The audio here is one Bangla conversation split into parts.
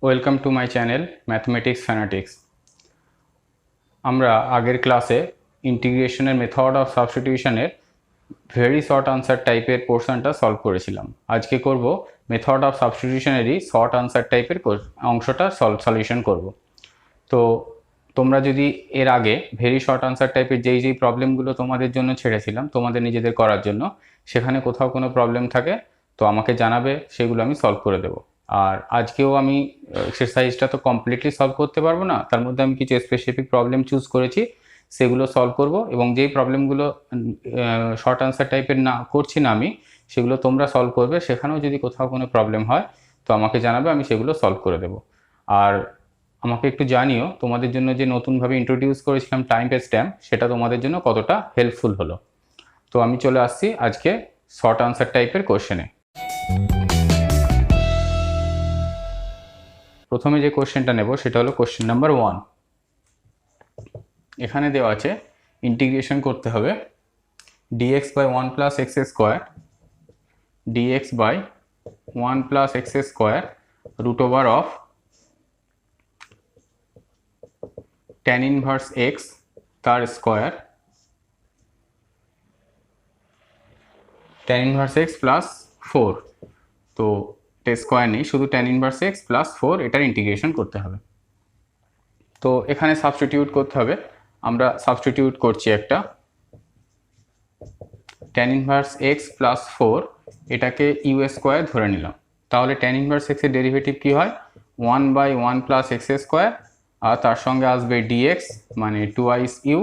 Welcome to my channel mathematics fanatics. আমরা আগের ক্লাসে ইন্টিগ্রেশনের মেথড অফ সাবস্টিটিউশনের ভেরি শর্ট আনসার টাইপের পোর্শনটা সলভ করেছিলাম। আজকে করব মেথড অফ সাবস্টিটিউশনেরই শর্ট আনসার টাইপের অংশটা সলিউশন করব। তো তোমরা যদি এর আগে ভেরি শর্ট আনসার টাইপের যেই প্রবলেমগুলো তোমাদের জন্য ছেড়েছিলাম তোমাদের নিজেদের করার জন্য, সেখানে কোথাও কোনো প্রবলেম থাকে তো আমাকে জানাবে, সেগুলো আমি সলভ করে দেবো। আর আজকেও আমি এক্সারসাইজটা তো কমপ্লিটলি সলভ করতে পারবো না, তার মধ্যে আমি কিছু স্পেসিফিক প্রবলেম চুজ করেছি, সেগুলো সলভ করব। এবং যেই প্রবলেমগুলো শর্ট আনসার টাইপের না করছি না আমি, সেগুলো তোমরা সলভ করবে। সেখানেও যদি কোথাও কোনো প্রবলেম হয় তো আমাকে জানাবে, আমি সেগুলো সলভ করে দেবো। আর আমাকে একটু জানিও তোমাদের জন্য যে নতুনভাবে ইন্ট্রোডিউস করেছিলাম টাইম স্ট্যাম্প, সেটা তোমাদের জন্য কতটা হেল্পফুল হলো। তো আমি চলে আসছি আজকে শর্ট আনসার টাইপের কোশ্চেনে। প্রথমে যে কোশ্চেনটা নেব সেটা হলো কোশ্চেন নাম্বার 1। এখানে দেওয়া আছে ইন্টিগ্রেশন করতে হবে dx by 1 plus x square dx by 1 plus x square root over of tan inverse x তার square tan inverse x plus 4। তো স্কোয়ার নেই, শুধু tan ইনভার্স এক্স প্লাস 4 এটার ইন্টিগ্রেশন করতে হবে। তো এখানে সাবস্টিটিউট করতে হবে, আমরা সাবস্টিটিউট করছি একটা tan ইনভার্স এক্স প্লাস 4, এটাকে ইউ স্কোয়ার ধরে নিলাম। তাহলে tan ইনভার্স এক্সের ডেরিভেটিভ কী হয়? 1 বাই 1 প্লাস এক্স স্কোয়ার, আর তার সঙ্গে আসবে dx মানে 2x ইউ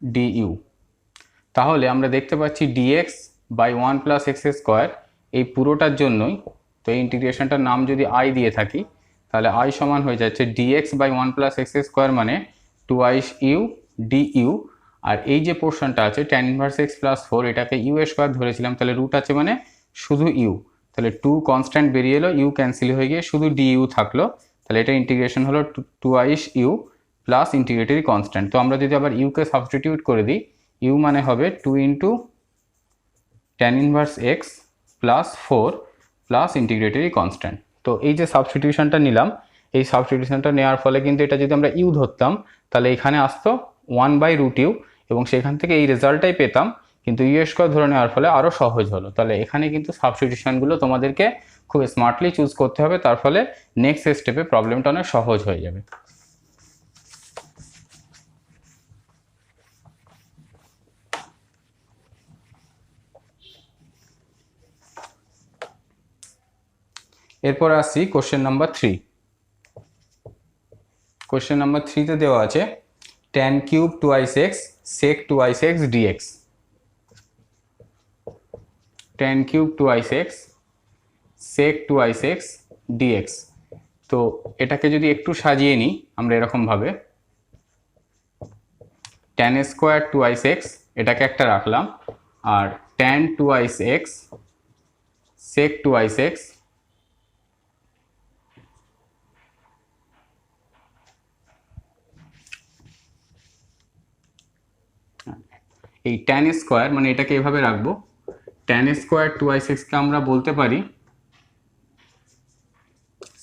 du। তাহলে আমরা দেখতে পাচ্ছি dx by 1 plus x square এই পুরোটার জন্যই, তো এই ইন্টিগ্রেশনটার নাম যদি i দিয়ে থাকি তাহলে i সমান হয়ে যাচ্ছে dx by 1 plus x square মানে 2x ইউ du। আর এই যে পোর্শনটা আছে tan ইনভার্স এক্স প্লাস 4, এটাকে ইউ স্কোয়ার ধরেছিলাম, তাহলে রুট আছে মানে শুধু ইউ, তাহলে 2 কনস্ট্যান্ট বেরিয়ে এলো, ইউ ক্যান্সেল হয়ে গিয়ে শুধু du থাকলো। তাহলে এটা ইন্টিগ্রেশন হলো 2x you plus integratory constant. তো আমরা যদি আবার ইউকে সাবস্টিটিউট করে দিই, ইউ মানে হবে 2 into tan inverse x plus 4 plus integratory constant. তো এই যে সাবস্টিটিউশনটা নিলাম, এই সাবস্টিটিউশনটা নেওয়ার ফলে কিন্তু এটা যদি আমরা ইউ ধরতাম তাহলে এখানে আসতো 1 বাই রুট ইউ, এবং সেখান থেকে এই রেজাল্টটাই পেতাম। কিন্তু ইউ স্কোয়ার ধরে নেওয়ার ফলে আরও সহজ হলো। তাহলে এখানে কিন্তু সাবস্টিটিউশনগুলো তোমাদেরকে খুব স্মার্টলি চুজ করতে হবে, তার ফলে নেক্সট স্টেপে প্রবলেমটা অনেক সহজ হয়ে যাবে। এরপর আসছি কোশ্চেন নাম্বার 3। কোশ্চেন নাম্বার 3তে দেওয়া আছে tan cube 2x sec 2x dx। tan cube 2x sec 2x dx। তো এটাকে যদি একটু সাজিয়ে নিই আমরা এরকমভাবে, tan স্কোয়ার 2x এটাকে একটা রাখলাম, আর tan 2x sec 2x এই tan স্কোয়ার মানে এটাকে এভাবে রাখবো, tan স্কোয়ার 2x-কে আমরা বলতে পারি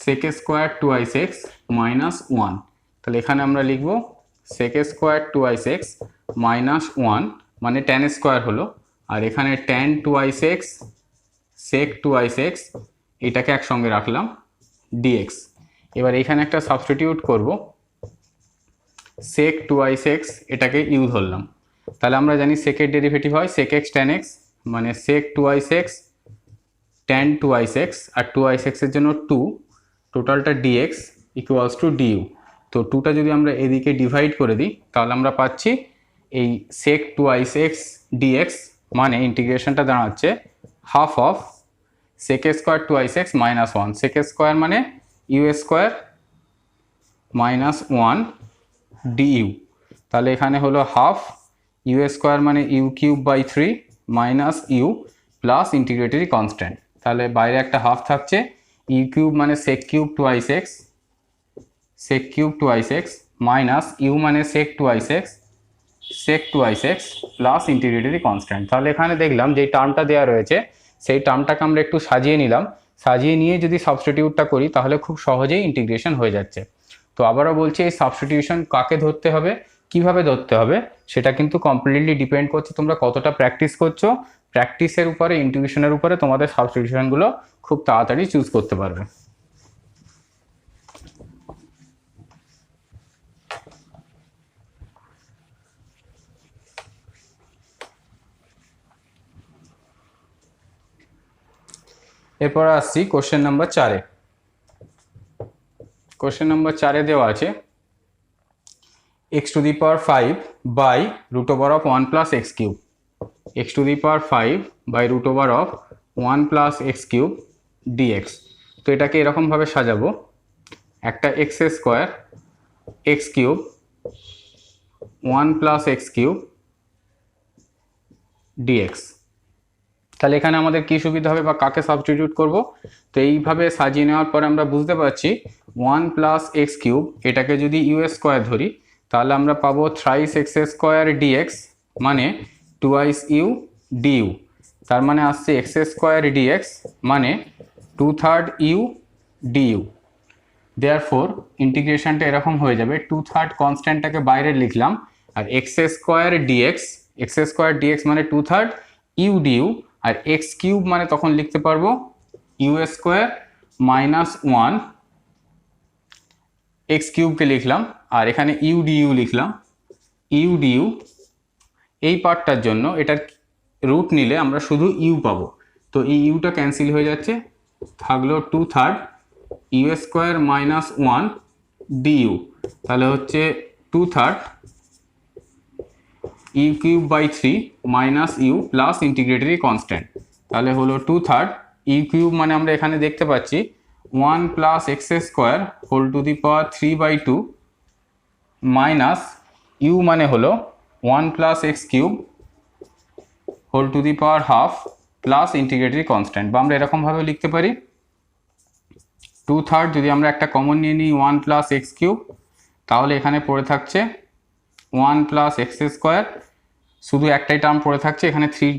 sec স্কোয়ার 2x মাইনাস 1। তাহলে এখানে আমরা লিখব sec স্কোয়ার 2x মাইনাস 1 মানে tan স্কোয়ার হলো, আর এখানে tan 2x sec 2x এটাকে একসঙ্গে রাখলাম dx। এবার এখানে একটা সাবস্টিটিউট করব, sec 2x এটাকে ইউ ধরলাম। তাহলে আমরা জানি সেকের ডেরিভেটিভ হয় sec x tan x মানে sec 2x tan 2x, আর 2x এর জন্য 2, টোটালটা dx ইকুয়ালস টু du। তো 2টা যদি আমরা এদিকে ডিভাইড করে দিই তাহলে আমরা পাচ্ছি এই sec 2x dx মানে ইন্টিগ্রেশনটা দাঁড়াচ্ছে half of sec square 2x minus 1। sec square মানে ইউ স্কোয়ার মাইনাস 1 du। তাহলে এখানে হলো হাফ ইউ স্কোয়ার মানে u cube by 3 minus u plus integratory constant. তাহলে বাইরে একটা হাফ থাকছে, ইউ কিউব মানে sec cube 2x minus u মানে sec 2x plus integratory constant. তাহলে এখানে দেখলাম যে টার্মটা দেওয়া রয়েছে সেই টার্মটাকে আমরা একটু সাজিয়ে নিলাম, সাজিয়ে নিয়ে যদি সাবস্টিটিউটটা করি তাহলে খুব সহজেই ইন্টিগ্রেশন হয়ে যাচ্ছে। তো আবারও বলছি, এই সাবস্টিটিউশন কাকে ধরতে হবে, কিভাবে ধরতে হবে, সেটা কিন্তু কমপ্লিটলি ডিপেন্ড করছে তোমরা কতটা প্র্যাকটিস করছো। প্র্যাকটিসের উপরে, ইন্টিউশনের উপরে তোমাদের সাবস্টিটিউশনগুলো খুব তাড়াতাড়ি চুজ করতে পারবে। এরপর আসছি কোশ্চেন নাম্বার 4-এ। কোশ্চেন নাম্বার 4-এ দেওয়া আছে x⁵ by √1 plus x cube, x⁵ by √1 plus x cube dx. তো এটাকে এরকমভাবে সাজাবো, একটা x² x cube 1 plus x cube dx. তাহলে এখানে আমাদের কি সুবিধা হবে বা কাকে সাবস্টিটিউট করব? তো এইভাবে সাজিয়ে নেওয়ার পরে আমরা বুঝতে পারছি 1 প্লাস এক্স কিউব এটাকে যদি u² ধরি তাহলে আমরা পাবো থ্রাইস x² ডিএক্স মানে টুয়াইস ইউ ডিইউ। তার মানে আসছে x² ডিএক্স মানে 2/3 ইউ ডিইউ। দেয়ারফোর ইন্টিগ্রেশনটা এরকম হয়ে যাবে, 2/3 কনস্ট্যান্টটাকে বাইরে লিখলাম, আর x² ডিএক্স মানে 2/3 ইউ ডিইউ, আর এক্স কিউব মানে তখন লিখতে পারবো u² মাইনাস 1 এক্স কিউবকে লিখলাম, আর এখানে ইউ ডিইউ লিখলাম। ইউ ডিইউ এই পার্টটার জন্য এটার রুট নিলে আমরা শুধু ইউ পাবো, তো এই ইউটা ক্যান্সেল হয়ে যাচ্ছে, থাকলো 2/3 u² মাইনাস 1 ডিইউ। তাহলে হচ্ছে 2/3 u cube by 3 minus u plus integratory constant. তাহলে হলো 2/3 ইউ কিউব মানে আমরা এখানে দেখতে পাচ্ছি 1 plus x² whole to the power 3/2 minus u মানে হলো 1 plus x cube whole to the power half plus integratory constant. বা আমরা এরকমভাবে লিখতে পারি 2/3 যদি আমরা একটা কমন নিয়ে নিই 1 প্লাস এক্স কিউব, তাহলে এখানে পড়ে থাকছে 1 প্লাস x², শুধু একটাই টার্ম পড়ে থাকছে, এখানে 3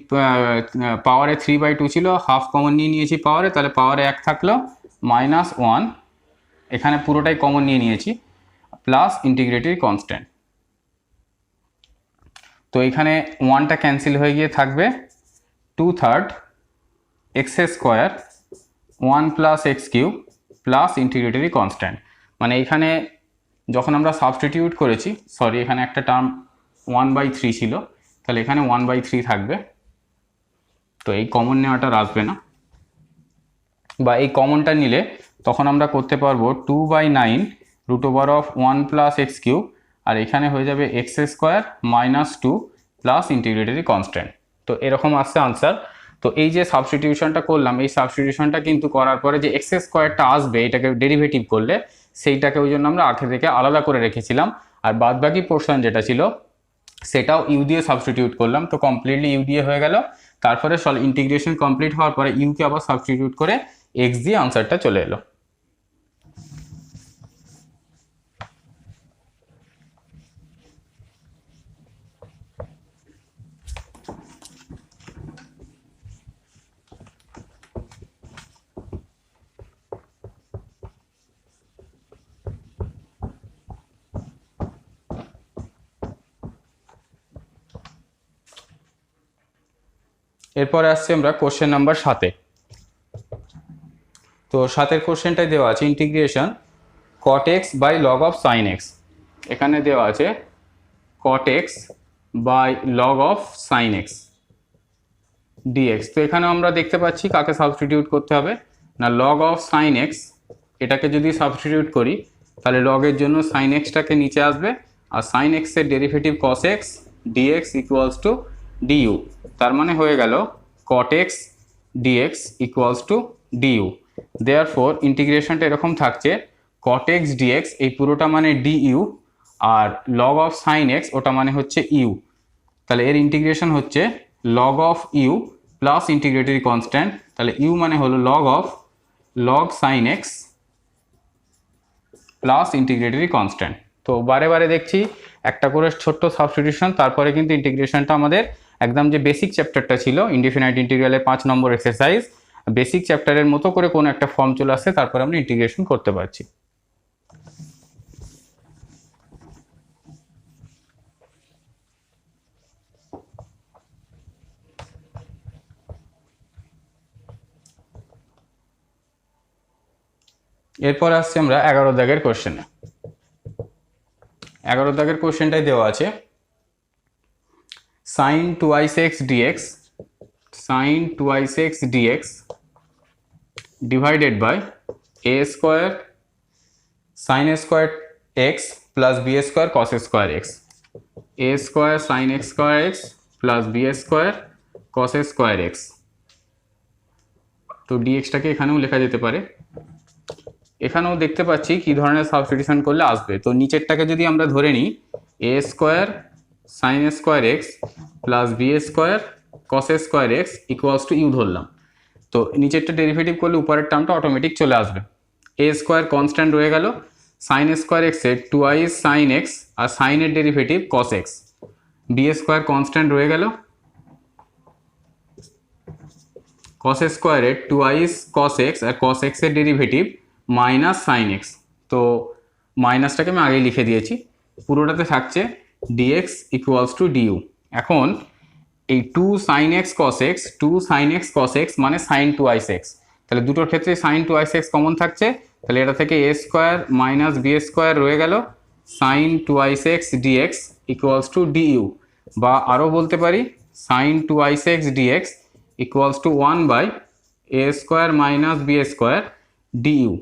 পাওয়ারে 3/2 ছিল, হাফ কমন নিয়ে নিয়েছি পাওয়ারে, তাহলে পাওয়ারে 1 থাকলো মাইনাস 1, এখানে পুরোটাই কমন নিয়ে নিয়েছি, প্লাস ইন্টিগ্রেটরি কনস্ট্যান্ট। তো এখানে 1টা ক্যান্সেল হয়ে গিয়ে থাকবে 2/3 x² 1 plus x cube plus integratory constant. মানে এখানে যখন আমরা সাবস্টিটিউট করেছি, সরি এখানে একটা টার্ম 1/3 ছিল, তাহলে এখানে 1/3 থাকবে, তো এই কমন নেওয়াটা আসবে না, বা এই কমনটা নিলে তখন আমরা করতে পারবো 2/9 √1 প্লাস এক্স কিউব, আর এখানে হয়ে যাবে x² minus 2 plus integratory constant. তো এরকম আসছে আনসার। তো এই যে সাবস্টিটিউশনটা করলাম, এই সাবস্টিটিউশনটা কিন্তু করার পরে যে x² আসবে এটাকে ডেরিভেটিভ করলে, সেইটাকে ওই জন্য আমরা আগে থেকে আলাদা করে রেখেছিলাম, আর বাদবাকি পোর্শন যেটা ছিল সেটাও ইউ দিয়ে সাবস্টিটিউট করলাম, তো কমপ্লিটলি ইউ দিয়ে হয়ে গেল। তারপরে ইন্টিগ্রেশন কমপ্লিট হওয়ার পরে ইউকে আবার সাবস্টিটিউট করে এক্স দিয়ে আনসারটা চলে এলো। এরপরে আসছি আমরা কোশ্চেন নাম্বার 7-এ। তো 7-এর কোশ্চেনটাই দেওয়া আছে integration cot x by log of sine x. এখানে দেওয়া আছে cot x by log of sine x dx. তো এখানে আমরা দেখতে পাচ্ছি কাকে সাবস্টিটিউট করতে হবে না, লগ অফ সাইন এক্স, এটাকে যদি সাবস্টিটিউট করি তাহলে লগের জন্য সাইন এক্সটাকে নিচে আসবে, আর সাইন এক্সের derivative cos x dx equals to du. তার মানে হয়ে গেল cot x dx equals to du. Therefore ইন্টিগ্রেশনটা এরকম থাকছে cot x dx এই পুরোটা মানে ডিইউ, আর লগ অফ সাইন এক্স ওটা মানে হচ্ছে ইউ। তাহলে এর ইন্টিগ্রেশন হচ্ছে log of u plus integratory constant, তাহলে ইউ মানে হলো log of log sine x plus integratory constant. তো বারে বারে দেখছি একটা করে ছোট্ট সাবস্টিটিউশন, তারপরে কিন্তু ইন্টিগ্রেশনটা আমাদের একদম যে বেসিক চ্যাপ্টারটা ছিল ইনডিফিনাইট ইন্টিগ্রালের 5 নম্বর এক্সারসাইজ, বেসিক চ্যাপ্টারের মতো করে কোনো একটা ফর্ম চলে আসছে, তারপর আমরা ইন্টিগ্রেশন করতে পারছি। এরপর আসছে আমরা 11 দাগের কোশ্চেনে। 11 দাগের কোশ্চেনটাই দেওয়া আছে sin 2x dx divided by a square sin square x plus b square cos square x, a square sin x square x plus b square cos square x। তো dxটাকে এখানেও লেখা যেতে পারে। এখানেও দেখতে পাচ্ছি কি ধরনের সাবস্টিটিউশন করলে আসবে। তো নিচেরটাকে যদি আমরা ধরে নিই a square sine square x plus B square cos square x equals to u ধরলাম, তো নিচেরটা ডেরিভেটিভ করলে উপরের টার্মটা অটোমেটিক চলে আসবে। এ স্কোয়ার কনস্ট্যান্ট রয়ে গেল, সাইন স্কোয়ার এক্সের টুয়াইস সাইন এক্স আর সাইনের derivative cos x, B square constant রয়ে গেল, কস স্কোয়ারের টুয়াইস কস এক্স আর কস এক্সের ডেরিভেটিভ মাইনাস সাইন এক্স। তো মাইনাসটাকে আমি আগেই লিখে দিয়েছি, পুরোটাতে থাকছে ডিএক্স ইকুয়ালস টু ডিইউ। এখন এই two sine x cos x মানে সাইন টুয়াইস এক্স, তাহলে দুটোর ক্ষেত্রে সাইন টুয়াইস এক্স কমন থাকছে, তাহলে এটা থেকে a square minus b square রয়ে গেল sine twice x dx equals to du, বা আরও বলতে পারি sine twice x dx equals to 1 by a square minus b square du.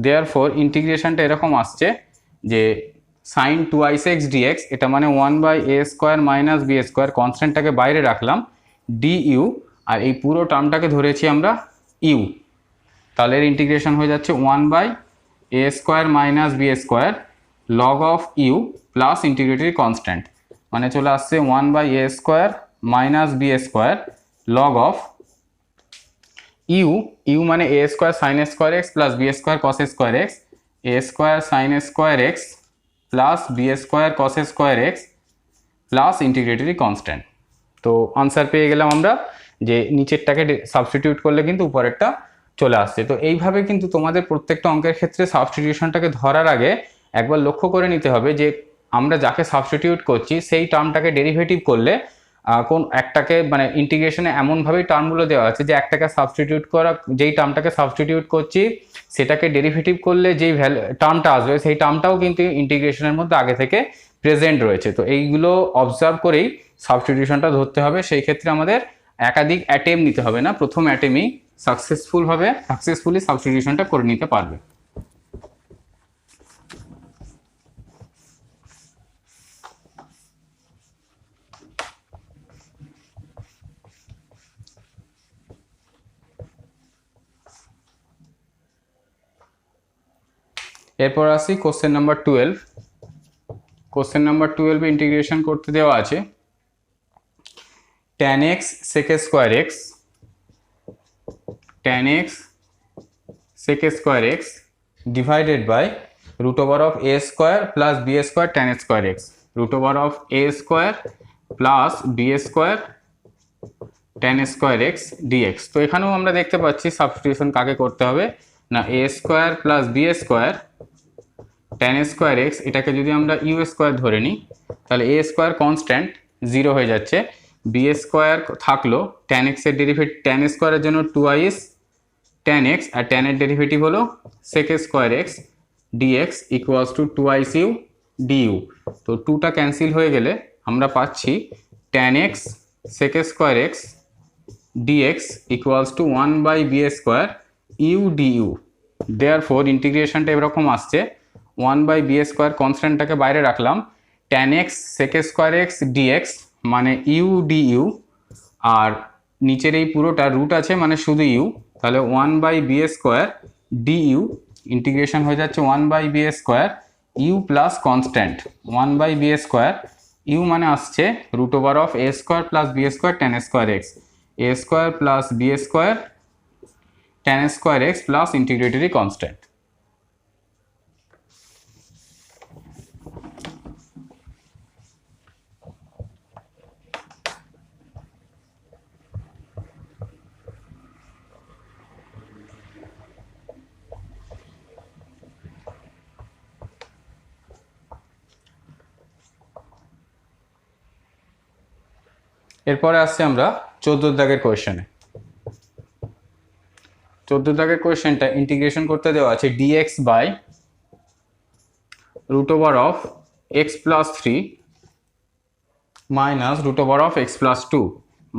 Therefore ইন্টিগ্রেশনটা এরকম আসছে যে সাইন টুয়াইস এক্স ডিএক্স এটা মানে 1 by a square minus b square, কনস্ট্যান্টটাকে বাইরে রাখলাম, ডিইউ, আর এই পুরো টার্মটাকে ধরেছি আমরা ইউ, তাহলে এর ইন্টিগ্রেশন হয়ে যাচ্ছে 1 by a square minus b square log of u plus integratory constant, মানে চলে আসছে 1 by a square minus b square log of u মানে a square sine square x plus B square cos square x, a square sine square x plus B square cos square x plus integratory constant. তো আনসার পেয়ে গেলাম আমরা যে নিচেরটাকে সাবস্টিটিউট করলে কিন্তু উপরেরটা চলে আসছে। তো এইভাবে কিন্তু তোমাদের প্রত্যেকটা অঙ্কের ক্ষেত্রে সাবস্টিটিউশনটাকে ধরার আগে একবার লক্ষ্য করে নিতে হবে যে আমরা যাকে সাবস্টিটিউট করছি সেই টার্মটাকে ডেরিভেটিভ করলে কোন একটাকে মানে ইন্টিগ্রেশনে এমনভাবেই টার্মগুলো দেওয়া আছে যে একটাকে সাবস্টিটিউট করা, যেই টার্মটাকে সাবস্টিটিউট করছি সেটাকে ডেরিভেটিভ করলে যেই টার্মটা আসবে সেই টার্মটাও কিন্তু ইন্টিগ্রেশনের মধ্যে আগে থেকে প্রেজেন্ট রয়েছে। তো এইগুলো অবজার্ভ করেই সাবস্টিটিউশনটা ধরতে হবে। সেই ক্ষেত্রে আমাদের একাধিক অ্যাটেম্প নিতে হবে না, প্রথম অ্যাটেম্পেই সাকসেসফুলি সাবস্টিটিউশনটা করে নিতে পারবে। এরপর আসি question number 12। Question number 12 integration করতে দেওয়া আছে tan x sec square x divided by root over of a square plus b square tan square x, root over of a square plus b square tan square x dx। তো এখানেও আমরা দেখতে পাচ্ছি সাবস্টিটিউশন কাকে করতে হবে না, a square plus B square tan square x, এটাকে যদি আমরা ইউ স্কোয়ার ধরে নিই তাহলে এ স্কোয়ার কনস্ট্যান্ট 0 হয়ে যাচ্ছে, বি স্কোয়ার থাকলো, tan x এর ডেরিভেটিভ tan স্কোয়ারের জন্য টুয়াইস tan x আর tan এর ডেরিভেটিভ হলো sec square x dx equals to twice u du. তো 2টা ক্যান্সেল হয়ে গেলে আমরা পাচ্ছি tan x sec square x dx equals to 1 by b square u du. Therefore ইন্টিগ্রেশনটা এরকম আসছে 1 বাই বি স্কোয়ার, কনস্ট্যান্টটাকে বাইরে রাখলাম, tan x sec square x dx মানে ইউ ডিইউ, আর নিচের এই পুরোটা রুট আছে মানে শুধু ইউ, তাহলে 1 by b square du, integration হয়ে যাচ্ছে 1 by b square u plus constant 1 by b square, u মানে আসছে root over of a square plus B square tan square x, a square plus B square tan square x plus integratory constant. এরপরে আসছে আমরা 14 দাগের কোয়েশ্চেনে। 14 দাগের কোয়েশ্চেনটা ইন্টিগ্রেশন করতে দেওয়া আছে dx by root over of x plus 3 minus root over of x plus 2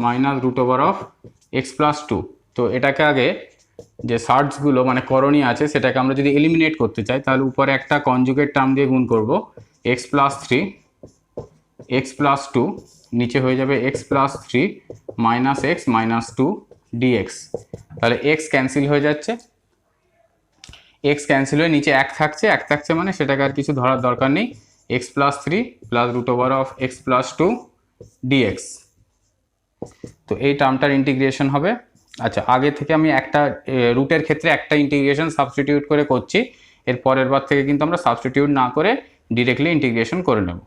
minus root over of x plus 2। তো এটাকে আগে যে সার্টসগুলো মানে করণীয় আছে সেটাকে আমরা যদি এলিমিনেট করতে চাই তাহলে উপরে একটা কনজুগেট টার্ম দিয়ে গুণ করব এক্স প্লাস 3 এক্স প্লাস 2, নিচে হয়ে যাবে x plus 3 minus x minus 2 dx. তাহলে এক্স ক্যান্সেল হয়ে যাচ্ছে, এক্স ক্যান্সেল হয়ে নিচে এক থাকছে মানে সেটাকে আর কিছু ধরার দরকার নেই, x plus 3 plus root over of x plus 2 dx. তো এই টার্মটার ইন্টিগ্রেশন হবে। আচ্ছা, আগে থেকে আমি একটা রুটের ক্ষেত্রে একটা ইন্টিগ্রেশন সাবস্টিটিউট করে করছি, এর পরের বার থেকে কিন্তু আমরা সাবস্টিটিউট না করে ডিরেক্টলি ইন্টিগ্রেশন করে নেব।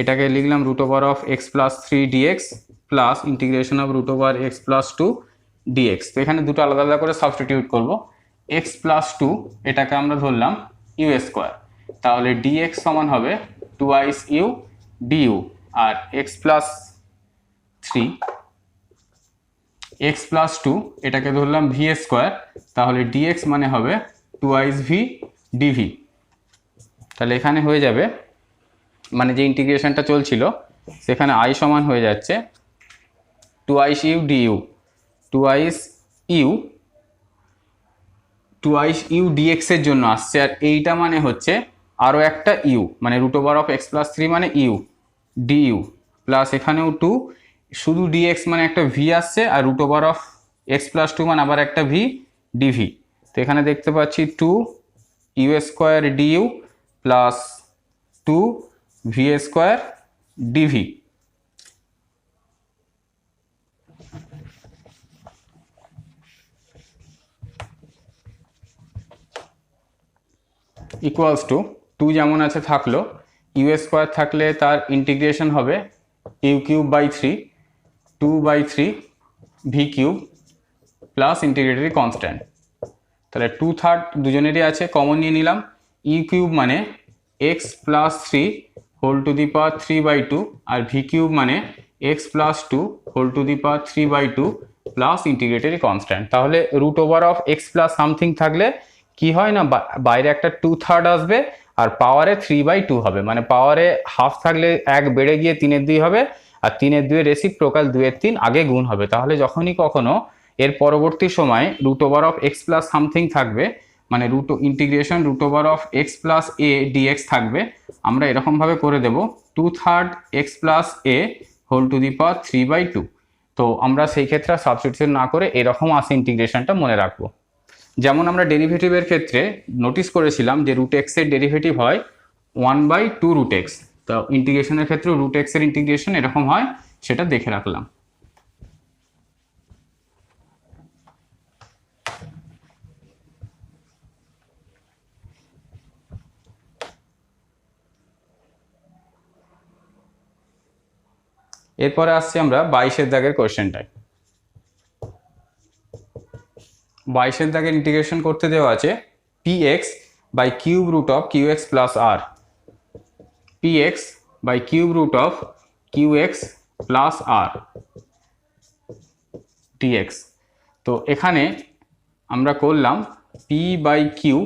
এটাকে লিখলাম root over of x plus 3 dx plus integration of root over x plus 2 dx. তো এখানে দুটো আলাদা আলাদা করে সাবস্টিটিউট করব। এক্স প্লাস 2 এটাকে আমরা ধরলাম ইউ স্কোয়ার, তাহলে ডিএক্স সমান হবে 2i ইউ ডিইউ, আর এক্স প্লাস 3 এক্স প্লাস 2 এটাকে ধরলাম ভি স্কোয়ার, তাহলে ডিএক্স মানে হবে 2i ভি ডিভি। তাহলে এখানে হয়ে যাবে মানে যে ইন্টিগ্রেশনটা চলছিল সেখানে আই সমান হয়ে যাচ্ছে 2i u DU, 2i you dx এর জন্য আসছে, আর এইটা মানে হচ্ছে আরও একটা ইউ মানে root over of x plus 3 মানে ইউ ডিইউ প্লাস এখানেও 2, শুধু ডিএক্স মানে একটা ভি আসছে, আর root over of x plus 2 মানে আবার একটা ভি ডিভি। তো এখানে দেখতে পাচ্ছি 2 u square du plus 2 v square dv. Equals to 2 যেমন আছে থাকলো, ইউ স্কোয়ার থাকলে তার ইন্টিগ্রেশন হবে u cube by 3 2/3 v cube plus integratory constant. তাহলে 2/3 দুজনেরই আছে, কমন নিয়ে নিলাম। ইউ কিউব মানে x plus 3 whole to the power 3/2, আর ভি কিউব মানে x plus 2 whole to the power 3/2 plus integratory constant. তাহলে root over of x plus something থাকলে কি হয় না, বাইরে একটা 2/3 আসবে আর পাওয়ারে 3/2 হবে, মানে পাওয়ারে হাফ থাকলে 1 বেড়ে গিয়ে 3/2 হবে, আর 3/2 রেসিপ্রোকাল 2/3 আগে গুণ হবে। তাহলে যখনই কখনো এর পরবর্তী সময় root over of x plus something থাকবে মানে integration root over of x plus a dx থাকবে, আমরা এরকমভাবে করে দেব 2/3 x plus a whole to the power 3/2। তো আমরা সেই ক্ষেত্রে সাবস্টিটিউশন না করে এরকম আসে ইন্টিগ্রেশনটা মনে রাখবো। যেমন আমরা ডেরিভেটিভের ক্ষেত্রে নোটিস করেছিলাম যে রুট এক্স এর ডেরিভেটিভ হয় 1/2 রুট এক্স, তো ইন্টিগ্রেশনের ক্ষেত্রে রুট এক্স এর ইন্টিগ্রেশন এরকম হয়, সেটা দেখে রাখলাম। এরপরে আসছি আমরা 22 দাগের কোয়েশ্চেনটায়। 22 দাগের ইন্টিগ্রেশন করতে দেওয়া আছে px by cube root of qx plus r, px by cube root of qx plus r dx। তো এখানে আমরা করলাম p বাই কিউ,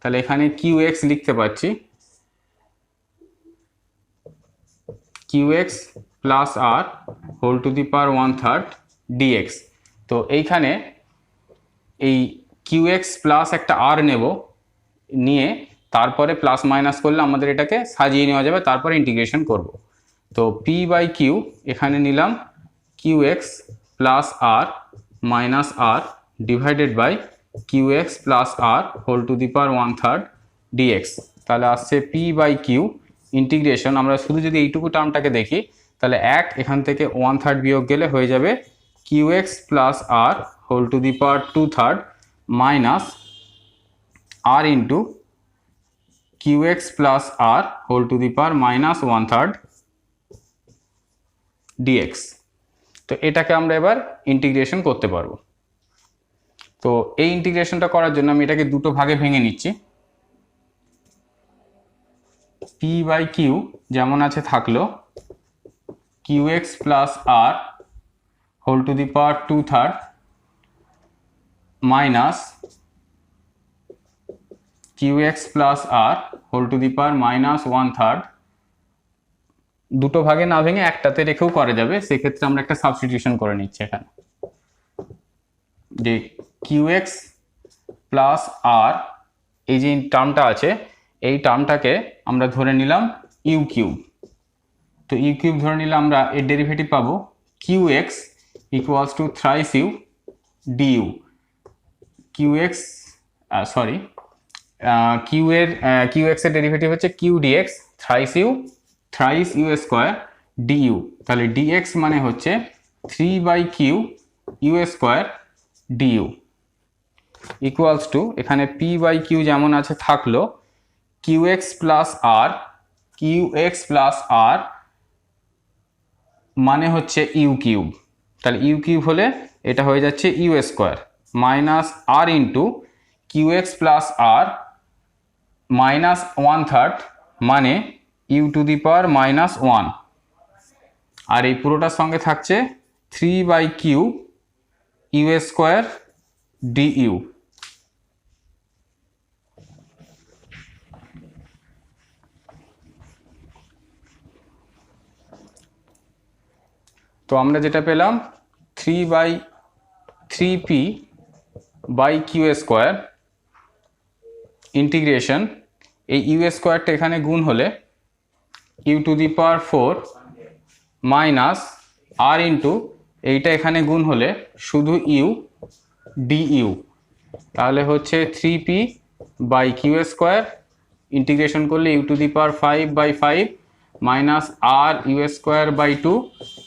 তাহলে এখানে qx লিখতে পাচ্ছি qx plus r whole to the power 1/3 dx। তো এইখানে এই qx প্লাস একটা আর নেব, নিয়ে তারপরে প্লাস মাইনাস করলে আমাদের এটাকে সাজিয়ে নেওয়া যাবে, তারপরে ইন্টিগ্রেশন করব। তো p বাই কিউ এখানে নিলাম qx plus r minus r divided by qx plus r whole to the power 1/3 dx। তাহলে আসছে p বাই কিউ ইন্টিগ্রেশন, আমরা শুধু যদি এইটুকু টার্মটাকে দেখি তাহলে এখান থেকে 1/3 বিয়োগ গেলে হয়ে যাবে qx plus r whole to the power 2/3 minus r into qx plus r whole to the power minus 1/3 dx। তো এটাকে আমরা এবার ইন্টিগ্রেশন করতে পারবো। তো এই ইন্টিগ্রেশনটা করার জন্য আমি এটাকে দুটো ভাগে ভেঙে নিচ্ছি। p বাই কিউ যেমন আছে থাকলো, qx plus r whole to the power 2/3 minus qx plus r whole to the power minus 1/3, দুটো ভাগে না ভেঙে একটাতে রেখেও করা যাবে, সেক্ষেত্রে আমরা একটা সাবস্টিটিউশন করে নিচ্ছি এখানে, যে qx প্লাস আর এই যে টার্মটা আছে এই টার্মটাকে আমরা ধরে নিলাম ইউ কিউব। তো ইউ কিউব ধরে নিলে আমরা এর ডেরিভেটিভ পাবো qx equals to thrice u du. qx sorry qx এর ডেরিভেটিভ হচ্ছে q dx thrice u square du. তাহলে dx মানে হচ্ছে 3/q u square du equals to এখানে p/q যেমন আছে থাকলো qx প্লাস আর মানে হচ্ছে ইউ কিউব। তাহলে ইউ কিউব হলে এটা হয়ে যাচ্ছে u square minus r into qx plus r minus 1/3 মানে u to the power minus 1, আর এই পুরোটার সঙ্গে থাকছে 3/q ইউ স্কোয়ার ডিইউ। তো আমরা যেটা পেলাম 3/3p/q স্কোয়ার ইন্টিগ্রেশন, এই ইউ স্কোয়ারটা এখানে গুণ হলে u to the power 4 minus r into এইটা এখানে গুণ হলে শুধু ইউ ডিইউ, তাহলে হচ্ছে 3p/q স্কোয়ার ইন্টিগ্রেশন করলে u to the power 5/5 minus r u square by 2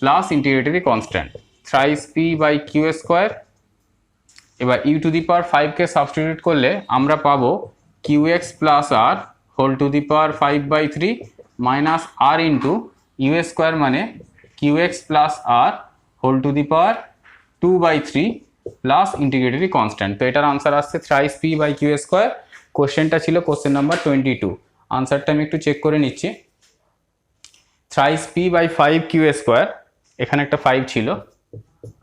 plus integratory constant thrice p/q square. এবার ইউ টু দি পাওয়ার 5কে সাবস্টিটিউট করলে আমরা পাবো qx plus r whole to the power 5/3 minus r into u square মানে qx plus r whole to the power 2/3 plus integratory constant. তো এটার আনসার আসছে থ্রাইস p/q স্কোয়ার। কোশ্চেনটা ছিল কোশ্চেন নাম্বার 22। আনসারটা আমি একটু চেক করে নিচ্ছি। থ্রাইস p/5q স্কোয়ার, এখানে একটা 5 ছিল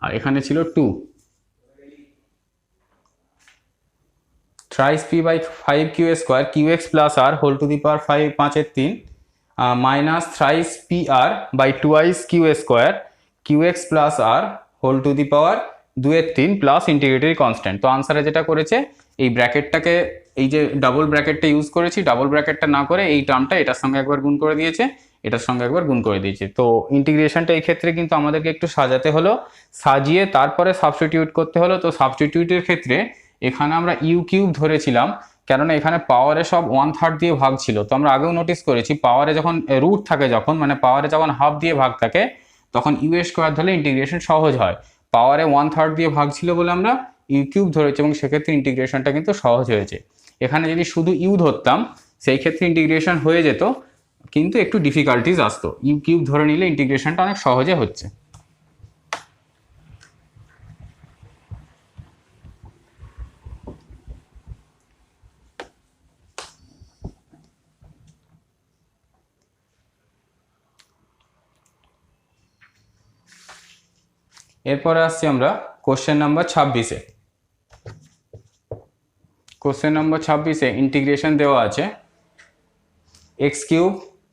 আর এখানে ছিল 2, thrice p/5q square qx plus r whole to the power 5 5 3 minus thrice pr/2 q square qx plus r whole to the power 2/3 plus integratory constant. তো আনসারে যেটা করেছে এই ব্র্যাকেটটাকে, এই যে ডাবল ব্র্যাকেটটা ইউজ করেছি, ডাবল ব্র্যাকেটটা না করে এই টার্মটা এটার সঙ্গে একবার গুণ করে দিয়েছে, এটার সঙ্গে একবার গুণ করে দিয়েছে। তো ইন্টিগ্রেশনটা এই ক্ষেত্রে কিন্তু আমাদেরকে একটু সাজাতে হলো, সাজিয়ে তারপরে সাবস্টিটিউট করতে হলো। তো সাবস্টিটিউটের ক্ষেত্রে এখানে আমরা ইউ কিউব ধরেছিলাম, কেননা এখানে পাওয়ারে সব 1/3 দিয়ে ভাগ ছিল। তো আমরা আগেও নোটিস করেছি পাওয়ারে যখন রুট থাকে, যখন মানে পাওয়ারে যখন হাফ দিয়ে ভাগ থাকে তখন ইউ স্কোয়ার ধরলে ইন্টিগ্রেশন সহজ হয়। পাওয়ারে 1/3 দিয়ে ভাগ ছিল বলে আমরা ইউ কিউব ধরেছি এবং সেক্ষেত্রে ইন্টিগ্রেশনটা কিন্তু সহজ হয়েছে। এখানে যদি শুধু ইউ ধরতাম সেই ক্ষেত্রে ইন্টিগ্রেশন হয়ে যেত, কিন্তু একটু ডিফিকাল্টিজ আসতো। ইউ কিউব ধরে নিলে ইন্টিগ্রেশনটা অনেক সহজে হচ্ছে। এরপরে আসছি আমরা কোশ্চেন নাম্বার 26-এ। কোশ্চেন নাম্বার 26-এ ইন্টিগ্রেশন দেওয়া আছে x cube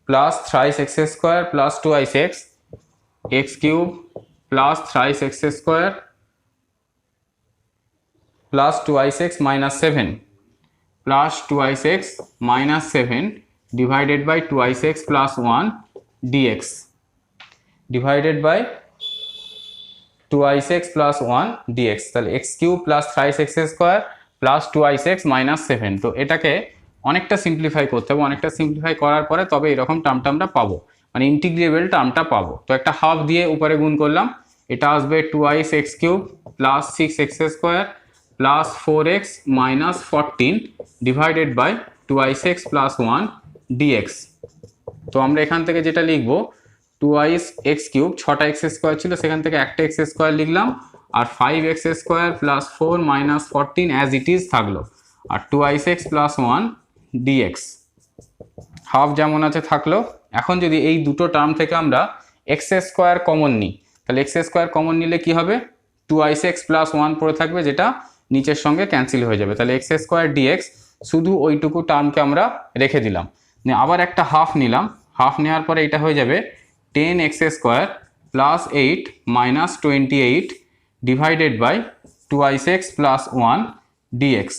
plus thrice x square plus 2x, x cube plus thrice x square plus 2x minus 7 plus 2x minus 7 divided by 2x plus 1 dx divided by 2x plus 1 dx। তাহলে x cube plus thrice x square plus 2x minus 7। তো এটাকে অনেকটা সিম্পলিফাই করতে হবে, অনেকটা সিম্পলিফাই করার পরে তবে এরকম টার্মটা আমরা পাবো, মানে ইন্টিগ্রেবল টার্মটা পাবো। তো একটা হাফ দিয়ে উপরে গুণ করলাম, এটা আসবে 2x cube plus 6x square plus 4x minus 14 divided by 2x plus 1 dx। তো আমরা এখান থেকে যেটা লিখবো 2x কিউব, 6টা x স্কোয়ার ছিল সেখান থেকে একটা x স্কোয়ার লিখলাম, আর 5x square plus 4 minus 14 as it is থাকলো, আর 2x প্লাস 1 dx হাফ যেমন আছে থাকলো। এখন যদি এই দুটো টার্ম থেকে আমরা এক্স স্কোয়ার কমন নিই, তাহলে এক্স স্কোয়ার কমন নিলে কি হবে, 2x প্লাস 1 পড়ে থাকবে, যেটা নিচের সঙ্গে ক্যান্সেল হয়ে যাবে। তাহলে এক্স স্কোয়ার ডিএক্স শুধু ওইটুকু টার্মকে আমরা রেখে দিলাম। আবার একটা হাফ নিলাম, হাফ নেওয়ার পরে এটা হয়ে যাবে 10x square plus 8 minus 28 divided by 2x plus 1 dx.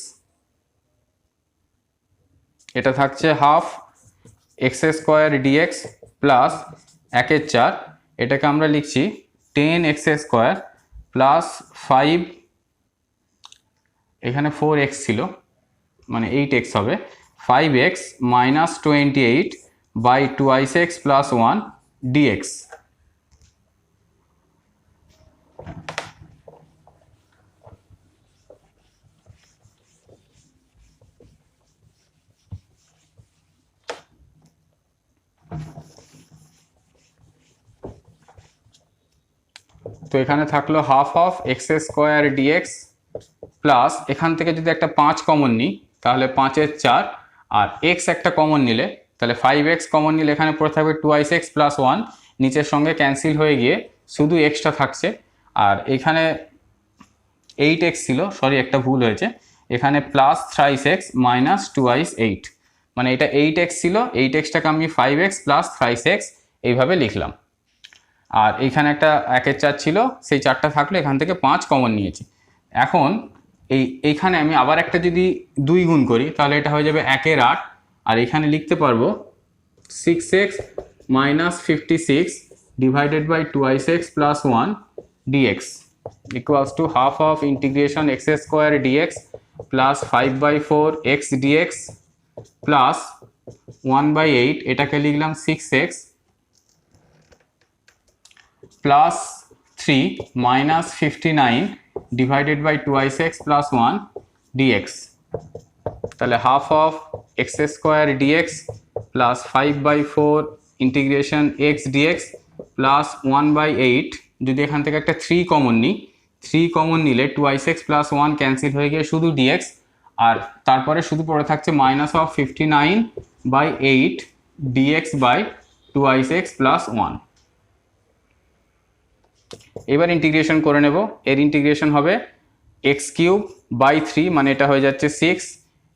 এটা থাকছে half x square dx plus 1/4, এটাকে আমরা লিখছি 10x স্কোয়ার প্লাস 5, এখানে 4x ছিল মানে 8x হবে, 5x minus 28 by 2x plus 1 dx. তো এখানে থাকলো half of x square dx plus, এখান থেকে যদি একটা 5 কমন নিই তাহলে 5-এর 4, আর x একটা কমন নিলে তাহলে 5x কমন নিলে এখানে পড়ে থাকবে 2x প্লাস 1, নিচের সঙ্গে ক্যান্সেল হয়ে গিয়ে শুধু এক্সটা থাকছে। আর এখানে 8x ছিল, সরি একটা ভুল হয়েছে, এখানে প্লাস 3x মাইনাস 2x, মানে এটা 8x ছিল, 8xটাকে আমি 5x প্লাস 3x এইভাবে লিখলাম। আর এইখানে একটা 1/4 ছিল, সেই 4টা থাকলে এখান থেকে 5 কমন নিয়েছি। এখন এইখানে আমি আবার একটা যদি 2 গুণ করি তাহলে এটা হয়ে যাবে 1/8, আর এখানে লিখতে পারবো 6x minus 56 divided by 2x plus 1 dx equals to half of integration x square dx plus 5/4 x dx plus 1/8, এটাকে লিখলাম 6x plus 3 minus 59 divided by 2x plus 1 dx. তাহলে half of x square dx plus 5/4 integration x dx plus 1/8, যদি এখান থেকে একটা 3 কমন নিই, 3 কমন নিলে 2x প্লাস 1 ক্যান্সেল হয়ে গিয়ে শুধু ডিএক্স, আর তারপরে শুধু পড়ে থাকছে minus of 59/8 dx by 2x plus 1। এবার ইন্টিগ্রেশন করে নেব, এর ইন্টিগ্রেশন হবে x³/3, মানে এটা হয়ে যাচ্ছে 6,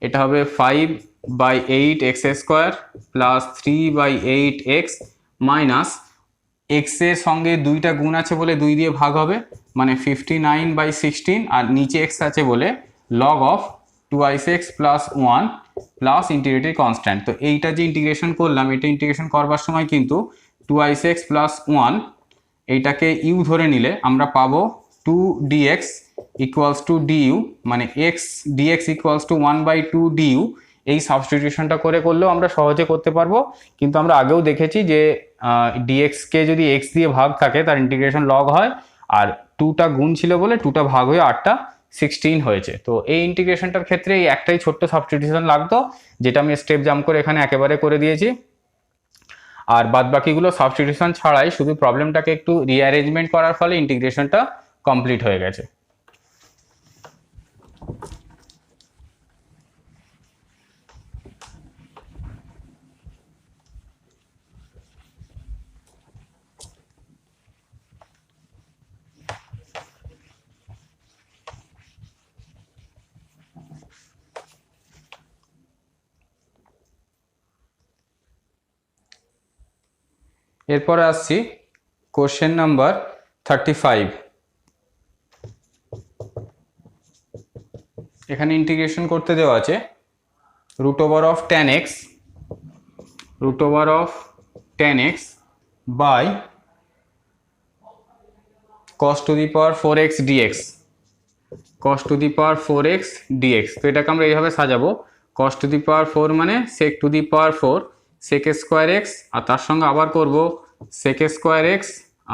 এটা হবে 5/8 x square plus 3/8x minus x এর সঙ্গে 2টা গুণ আছে বলে 2 দিয়ে ভাগ হবে, মানে 59/16, আর নিচে x আছে বলে log of 2x plus 1 plus integrated constant. তো এইটা যে ইন্টিগ্রেশন করলাম, এটা ইন্টিগ্রেশন করবার সময় কিন্তু 2x প্লাস 1 এইটাকে ইউ ধরে নিলে আমরা পাবো 2dx ইকুয়ালস টু ডিউ, মানে x dx equals to 1/2 du. এই সাবস্টিটিউশনটা করলেও আমরা সহজে করতে পারবো, কিন্তু আমরা আগেও দেখেছি যে ডিএক্সকে যদি x দিয়ে ভাগ থাকে তার ইন্টিগ্রেশন লগ হয়, আর 2টা গুণ ছিল বলে 2টা ভাগ হয়ে 8টা 16 হয়েছে। তো এই ইন্টিগ্রেশনটার ক্ষেত্রে এই একটাই ছোট্ট সাবস্টিটিউশন লাগতো, যেটা আমি স্টেপ জাম্প করে এখানে একেবারে করে দিয়েছি। আর বাদ বাকিগুলো সাবস্টিটিউশন ছাড়াই শুধু প্রবলেমটাকে একটু রিঅ্যারেঞ্জমেন্ট করার ফলে ইন্টিগ্রেশনটা কমপ্লিট হয়ে গেছে। এরপরে আসছি কোশ্চেন নাম্বার 35। এখানে ইন্টিগ্রেশন করতে দেওয়া আছে root over of 10x by cos to the power 4x dx, cos to the power 4x dx। তো এটাকে আমরা এইভাবে সাজাবো, cos টু দি পাওয়ার 4 মানে sec two the power 4 sec square x, আর তার সঙ্গে আবার করব sec স্কোয়ার x,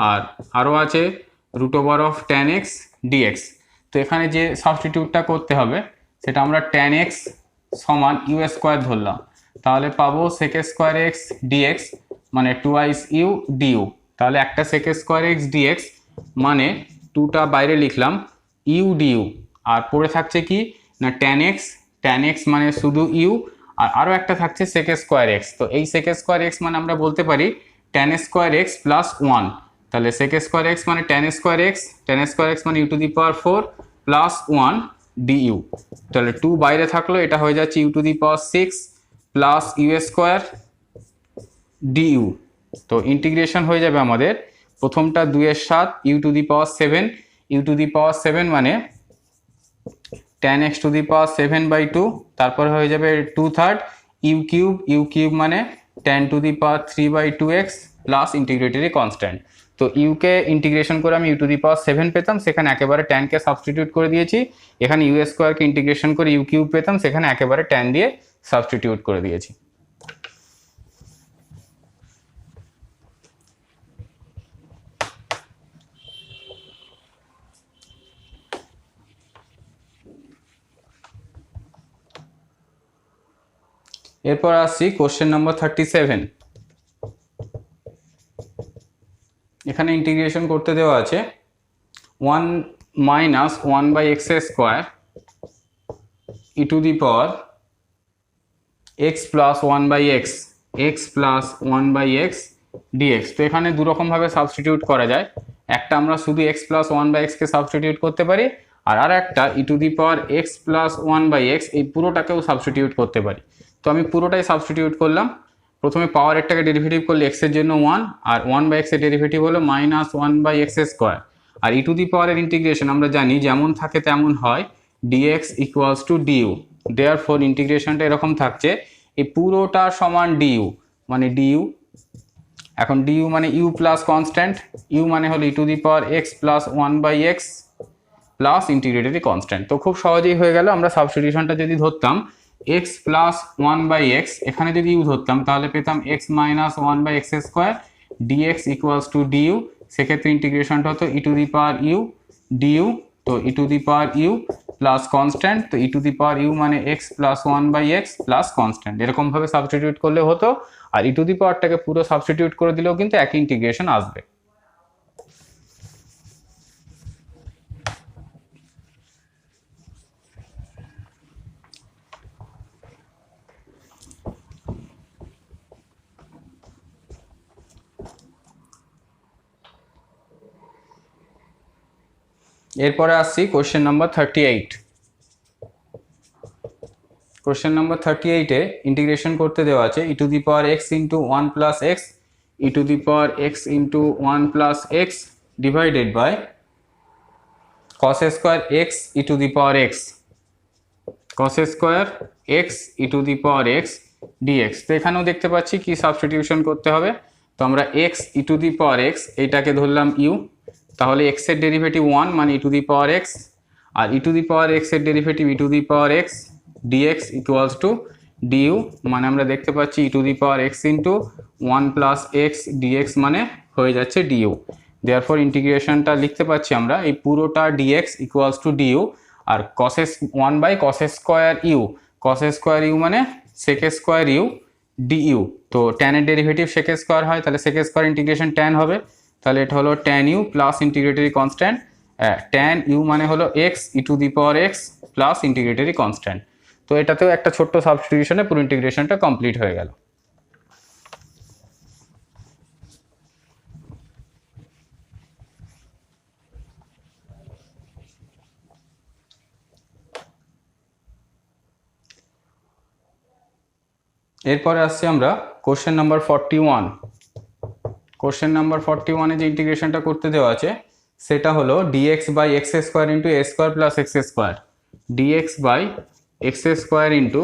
আর আরও আছে root over of 10x dx। তো এখানে যে সাবস্টিটিউটটা করতে হবে সেটা আমরা tan x সমান ইউ স্কোয়ার ধরলাম, তাহলে পাবো sec স্কোয়ার x dx মানে 2x u du। তাহলে একটা sec স্কোয়ার x dx মানে 2টা বাইরে লিখলাম ইউ ডিউ, আর পড়ে থাকছে কি না tan x মানে শুধু ইউ, আর আরও একটা থাকছে sec স্কোয়ার x। তো এই sec স্কোয়ার x মানে আমরা বলতে পারি tan স্কোয়ার এক্স প্লাস 1, তাহলে sec স্কোয়ার এক্স মানে tan স্কোয়ার এক্স মানে u to the power 4 plus 1 du, তাহলে 2 বাইরে থাকলো, এটা হয়ে যাচ্ছে u to the power 6 plus u square du। তো ইন্টিগ্রেশন হয়ে যাবে আমাদের প্রথমটা 2 এর 7 u to the power 7, u to the power 7 মানে tan x to the power 7/2, তারপরে হয়ে যাবে 2/3 ইউ কিউব মানে tan two the power 3/2x plus integratory constant. তো ইউকে ইন্টিগ্রেশন করে আমি ইউ টু দি পাওয়ার 7 পেতাম, সেখানে একেবারে ট্যানকে সাবস্টিটিউট করে দিয়েছি। এখানে ইউ স্কোয়ারকে ইন্টিগ্রেশন করে ইউ কিউব পেতাম, সেখানে একেবারে ট্যান দিয়ে সাবস্টিটিউট করে দিয়েছি। এরপর আসছি কোশ্চেন নম্বর 37। এখানে ইন্টিগ্রেশন করতে দেওয়া আছে 1 minus 1/x square E to the power x plus 1/x x plus 1/x dx। তো এখানে দুরকমভাবে সাবস্টিটিউট করা যায়, একটা আমরা শুধু এক্স প্লাস 1/x কে সাবস্টিটিউট করতে পারি, আর একটা e to the power x plus 1/x এই পুরোটাকেও সাবস্টিটিউট করতে পারি। তো আমি পুরোটাই সাবস্টিটিউট করলাম। প্রথমে পাওয়ারেরটাকে ডেরিভেটিভ করলে x এর জন্য 1, আর 1/x এর ডেরিভেটিভ হলো মাইনাস 1/x স্কোয়ার। আর ই টু দি পাওয়ারের ইন্টিগ্রেশন আমরা জানি যেমন থাকে তেমন হয়, dx equals to du। Therefore ইন্টিগ্রেশনটা এরকম থাকছে, এই পুরোটা সমান du মানে du। এখন du মানে u প্লাস কনস্ট্যান্ট, u মানে হলো e to the power x plus 1/x plus integratory constant. তো খুব সহজেই হয়ে গেল। আমরা সাবস্টিটিউশনটা যদি ধরতাম x প্লাস 1/x, এখানে যদি u ধরতাম তাহলে পেতাম x minus 1/x square dx equals to du। সেক্ষেত্রে ইন্টিগ্রেশনটা হতো e to the power u du। তো e to the power u plus constant, তো e to the power u মানে x plus 1/x plus constant, এরকমভাবে সাবস্টিটিউট করলে হতো। আর ই টু দি পাওয়ারটাকে পুরো সাবস্টিটিউট করে দিলেও কিন্তু একই ইন্টিগ্রেশন আসবে। এরপরে আসছি কোশ্চেন নাম্বার 38। কোশ্চেন নাম্বার 38-এ ইন্টিগ্রেশন করতে দেওয়া আছে e to the power x into 1 plus x e to the power x into 1 plus x divided by cos square x e to the power x cos square x e to the power x dx। তো এখানেও দেখতে পাচ্ছি কি সাবস্টিটিউশন করতে হবে। তো আমরা x e to the power x এইটাকে ধরলাম u, তাহলে x এর ডেরিভেটিভ 1 মানে e to the power x, আর e to the power x এর derivative e to the power x dx equals to du, মানে আমরা দেখতে পাচ্ছি e to the power x into 1 plus x dx মানে হয়ে যাচ্ছে du। দেয়ারফর ইন্টিগ্রেশনটা লিখতে পাচ্ছি আমরা এই পুরোটা dx ইকুয়ালস টু du, আর cos 1/cos স্কোয়ার u মানে sec স্কোয়ার u du। তো tan এর ডেরিভেটিভ sec স্কোয়ার হয়, তাহলে sec স্কোয়ার ইন্টিগ্রেশন tan হবে, তাহলে এটা হলো tan u plus integratory constant. tan u মানে হলো x e to the power x plus integratory constant. তো এটাতেও একটা ছোট্ট সাবস্টিটিউশনে পুরো ইন্টিগ্রেশনটা কমপ্লিট হয়ে গেল। এরপরে আসছি আমরা কোশ্চেন নাম্বার 41। কোশ্চেন নাম্বার 41-এ যে ইন্টিগ্রেশনটা করতে দেওয়া আছে সেটা হলো dx by x square into A square plus x square dx by x square into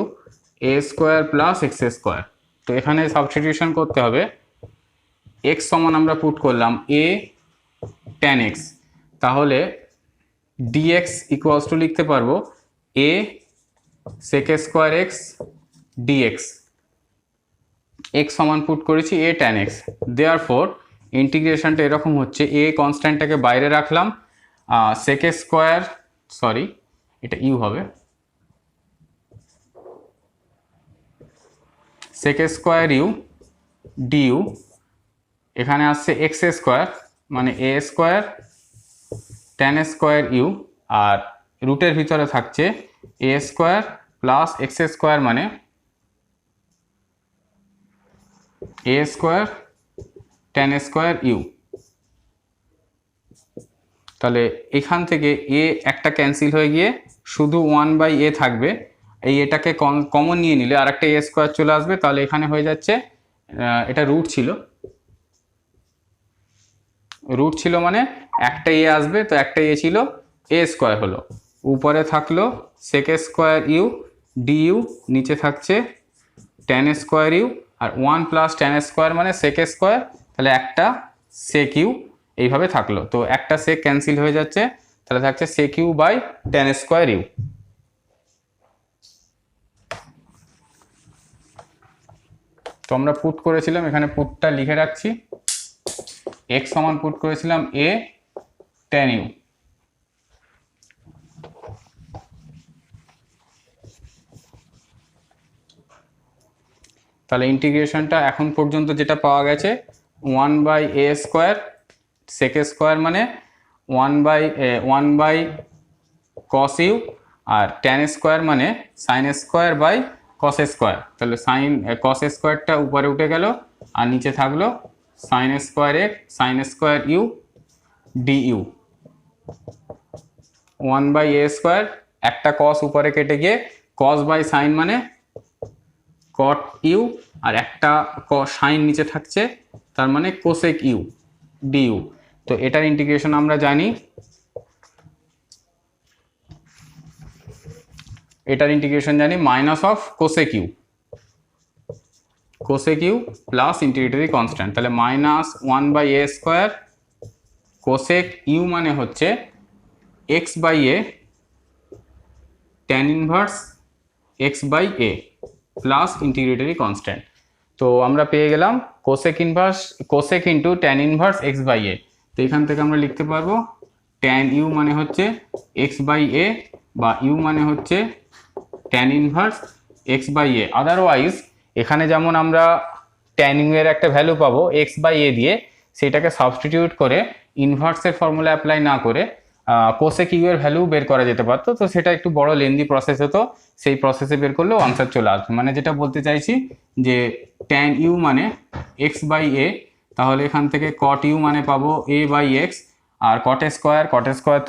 A square plus x square. তো এখানে সাবস্টিটিউশন করতে হবে, x সমান আমরা পুট করলাম a tan x, তাহলে dx ইকুয়ালস টু লিখতে পারবো a sec square x dx। x সমান পুট করেছি a tan x, দেয়ারফর ইন্টিগ্রেশনটা এরকম হচ্ছে, a কনস্ট্যান্টটাকে বাইরে রাখলাম, sec স্কোয়ার সরি এটা u হবে, sec স্কোয়ার u du, এখানে আসছে x স্কোয়ার মানে a square tan square u, আর রুটের ভিতরে থাকছে a square plus x square মানে a square tan square u. তাহলে এখান থেকে এ একটা ক্যান্সেল হয়ে গিয়ে শুধু 1/a থাকবে। এই এটাকে কমন নিয়ে নিলে আর একটা এ স্কোয়ার চলে আসবে, তাহলে এখানে হয়ে যাচ্ছে এটা রুট ছিল মানে একটা এ আসবে, তো একটা এ ছিল এ স্কোয়ার হলো, উপরে থাকলো সেক স্কোয়ার ইউ ডিইউ, নিচে থাকছে tan স্কোয়ার ইউ, আর 1 প্লাস tan স্কোয়ার মানে সেক স্কোয়ার, তাহলে একটা সেক ইউ এইভাবে থাকলো। তো একটা সেক ক্যান্সেল হয়ে যাচ্ছে, তাহলে থাকছে sec u by tan square u. তো আমরা পুট করেছিলাম, এখানে পুটটা লিখে রাখছি, x সমান পুট করেছিলাম a tan u। তাহলে ইন্টিগ্রেশনটা এখন পর্যন্ত যেটা পাওয়া গেছে 1/a স্কোয়ার সেক স্কোয়ার মানে 1 বাই cos ইউ, আর tan স্কোয়ার মানে sine square by cos square. তাহলে cos স্কোয়ারটা উপরে উঠে গেল আর নিচে থাকলো sine square u du. 1/a square, একটা cos উপরে কেটে গিয়ে cos বাই সাইন মানে cot ইউ, আর একটা সাইন নিচে থাকছে তার মানে কোসেক ইউ ডিইউ। তো এটার ইন্টিগ্রেশন আমরা জানি, minus of cosec u plus integratory constant. তাহলে minus 1/a square cosec u মানে হচ্ছে x/a tan inverse x/a plus integratory constant. তো আমরা পেয়ে গেলাম cosec into tan inverse x/a। তো এখান থেকে আমরা লিখতে পারবো tan ইউ মানে হচ্ছে x/a বা ইউ মানে হচ্ছে tan ইনভার্স x/a। আদারওয়াইজ এখানে যেমন আমরা tan ইউ এর একটা ভ্যালু পাবো x/a দিয়ে, সেটাকে সাবস্টিটিউট করে ইনভার্সের ফর্মুলা অ্যাপ্লাই না করে কোসেক ইউ এর ভ্যালু বের করা যেতে পারতো। তো সেটা একটু বড় লেন্দি প্রসেস হতো, সেই প্রসেসে বের করলেও আনসার চলে আসবে। মানে যেটা বলতে চাইছি যে tan ইউ মানে x/a, তাহলে এখান থেকে cot ইউ মানে পাবো a/x, আর cot স্কোয়ার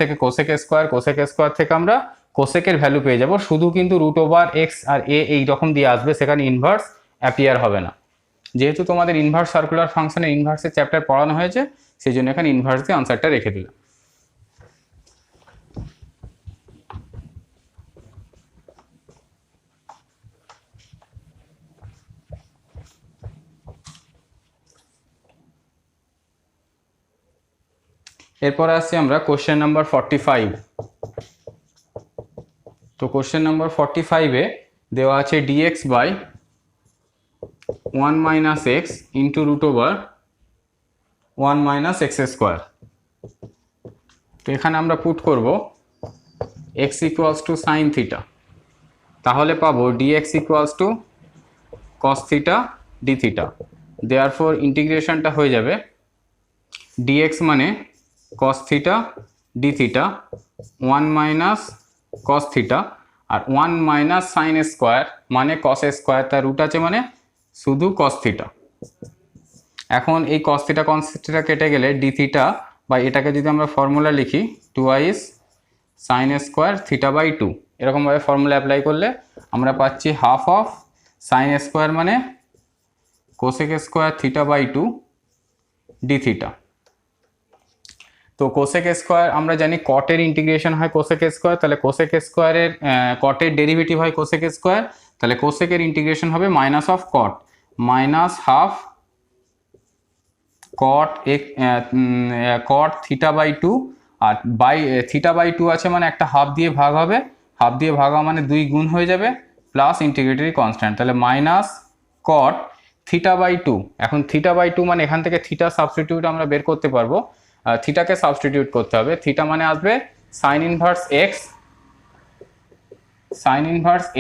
থেকে কোসেক স্কোয়ার থেকে আমরা কোসেকের ভ্যালু পেয়ে যাব। শুধু কিন্তু √x আর a এই রকম দিয়ে আসবে, সেখানে ইনভার্স অ্যাপিয়ার হবে না। যেহেতু তোমাদের ইনভার্স সার্কুলার ফাংশনের ইনভার্সের চ্যাপ্টার পড়ানো হয়েছে, সেই জন্য এখানে ইনভার্স দিয়ে আনসারটা রেখে দিলাম। এরপরে আসছি আমরা কোশ্চেন নাম্বার 45। তো কোশ্চেন নাম্বার 45-এ দেওয়া আছে dx by 1 minus x into √1 minus x square. তো এখানে আমরা পুট করব x equals to sine theta, তাহলে পাবো dx equals to cos theta d theta. Therefore ইন্টিগ্রেশনটা হয়ে যাবে dx মানে cos theta d theta 1 minus cos theta, আর 1 মাইনাস সাইন স্কোয়ার মানে cos স্কোয়ার, তার রুট আছে মানে শুধু cos থিটা। এখন এই cos থিটা কেটে গেলে ডি থিটা, বা এটাকে যদি আমরা ফর্মুলা লিখি 2i সাইন স্কোয়ার θ/2, এরকমভাবে ফর্মুলা অ্যাপ্লাই করলে আমরা পাচ্ছি হাফ অফ সাইন স্কোয়ার মানে কোসেক স্কোয়ার θ/2 ডি থিটা। তো কোসেক স্কোয়ার আমরা জানি কটের ইন্টিগ্রেশন হয় কোসেক স্কোয়ার, তাহলে কোসেক স্কোয়ারের কটের ডেরিভেটিভ হয় কোসেক স্কোয়ার, তাহলে কোসেকের ইন্টিগ্রেশন হবে minus of cot, minus half cot θ/2, আর বাই θ/2 আছে মানে একটা হাফ দিয়ে ভাগ হবে, হাফ দিয়ে ভাগ হওয়া মানে 2 গুণ হয়ে যাবে, প্লাস ইন্টিগ্রেটরি কনস্ট্যান্ট, তাহলে মাইনাস কট θ/2। এখন θ/2 মানে এখান থেকে থিটা সাবস্টিটিউট আমরা বের করতে পারবো, থিটাকে সাবস্টিটিউট করতে হবে। থিটা মানে আসবে sine inverse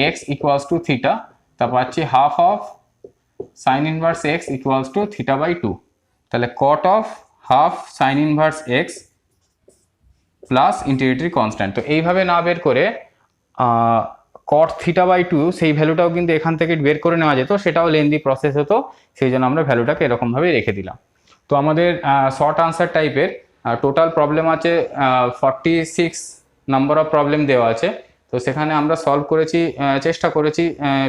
x equals to theta, তা পাচ্ছি half of sine inverse x equals to θ/2, তাহলে cot of half sine inverse x plus integratory constant. তো এইভাবে না বের করে কট θ/2 সেই ভ্যালুটাও কিন্তু এখান থেকে বের করে নেওয়া যেত, সেটাও লেন্দি প্রসেস হতো, সেই জন্য আমরা ভ্যালুটাকে এরকমভাবে রেখে দিলাম। তো আমাদের শর্ট আনসার টাইপের টোটাল প্রবলেম আছে 46 নাম্বার অফ প্রবলেম দেওয়া আছে। তো সেখানে আমরা সলভ করেছি, চেষ্টা করেছি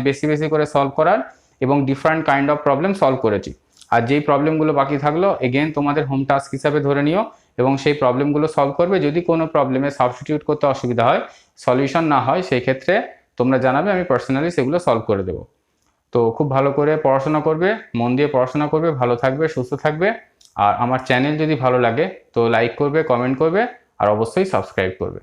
বেশি বেশি করে সলভ করার এবং different kind of problem solve করেছি। আর যেই প্রবলেমগুলো বাকি থাকলো এগেন তোমাদের হোম টাস্ক হিসাবে ধরে নিও এবং সেই প্রবলেমগুলো সলভ করবে। যদি কোনো প্রবলেমে সাবস্টিটিউট করতে অসুবিধা হয়, সলিউশন না হয়, সেই ক্ষেত্রে তোমরা জানাবে, আমি পার্সোনালি সেগুলো সলভ করে দেবো। তো খুব ভালো করে পড়াশোনা করবে, মন দিয়ে পড়াশোনা করবে, ভালো থাকবে, সুস্থ থাকবে। আর আমার চ্যানেল যদি ভালো লাগে তো লাইক করবে, কমেন্ট করবে আর অবশ্যই সাবস্ক্রাইব করবে।